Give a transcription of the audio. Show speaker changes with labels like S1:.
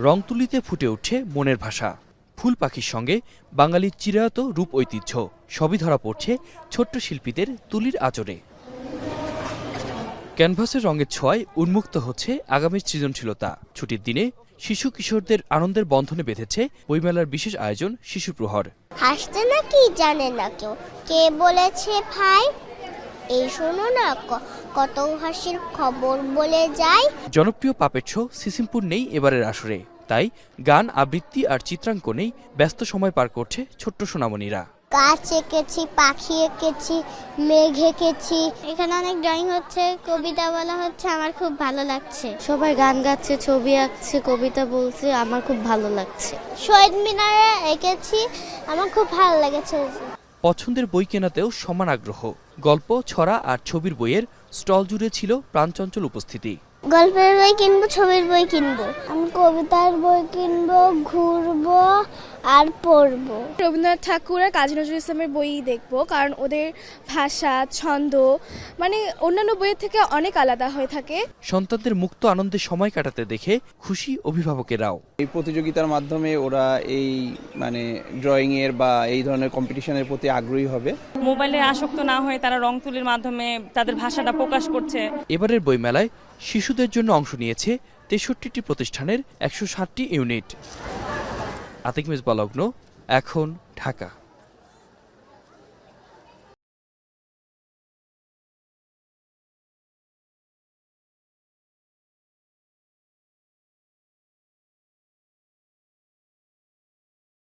S1: রংতুলিতে ফুটে উঠছে মনের ভাষা। ফুল পাখির সঙ্গে বাঙালির চিরায়ত রূপ ঐতিহ্য সবই ধরা পড়ছে ছোট্ট শিল্পীদের তুলির আঁচড়ে। ক্যানভাসের রঙের ছোঁয়ায় উন্মুক্ত হচ্ছে আগামীর সৃজনশীলতা। ছুটির দিনে শিশু কিশোরদের আনন্দের বন্ধনে বেঁধেছে বইমেলার বিশেষ আয়োজন শিশু প্রহর।
S2: হাসতে না কি জানে না কেউ, কে বলেছে ভাই এই শোনো না কত হাসির খবর বলে যায়।
S1: জনপ্রিয় পাপেট শো সিসিমপুর নেই এবারের আসরে, তাই গান আবৃত্তি আর চিত্রাঙ্কনেই ব্যস্ত সময় পার করছে ছোট্ট সোনামণিরা।
S2: গাছ এঁকেছি, পাখি এঁকেছি, মেঘ এঁকেছি। এখানে অনেক ড্রয়িং হচ্ছে, কবিতা বলা হচ্ছে, আমার খুব ভালো লাগছে।
S3: সবাই গান গাচ্ছে, ছবি আঁকছে, কবিতা বলছে, আমার খুব ভালো লাগছে।
S2: শহীদ মিনারে এঁকেছি, আমার খুব ভালো লেগেছে।
S1: পছন্দের বই কেনাতেও সমান আগ্রহ। গল্প, ছড়া আর ছবির বইয়ের স্টল জুড়ে ছিল প্রাণচঞ্চল উপস্থিতি।
S2: গল্পের বই কিনবো, ছবির বই কিনবো, আমি কবিতার বই কিনবো, ঘুরবো আর পড়বো।
S4: রবীন্দ্রনাথ ঠাকুর আর কাজী নজরুল ইসলামের বই দেখবো, কারণ ওদের ভাষা, ছন্দ মানে অন্যান্য বইয়ের থেকে অনেক আলাদা হয়ে থাকে।
S1: সন্তানদের মুক্ত আনন্দে সময় কাটাতে দেখে খুশি অভিভাবকেরাও।
S5: এই প্রতিযোগিতার মাধ্যমে ওরা এই ড্রয়িং এর বা এই ধরনের কম্পিটিশনের প্রতি আগ্রহী হবে।
S6: মোবাইলে আসক্ত না হয়ে তারা রং তুলির মাধ্যমে তাদের ভাষাটা প্রকাশ করছে।
S1: এবারের বইমেলায় শিশুদের জন্য অংশ নিয়েছে ৬৩টি প্রতিষ্ঠানের ১৬০টি ইউনিট। আতিক মেজবা লগ্ন, এখন ঢাকা।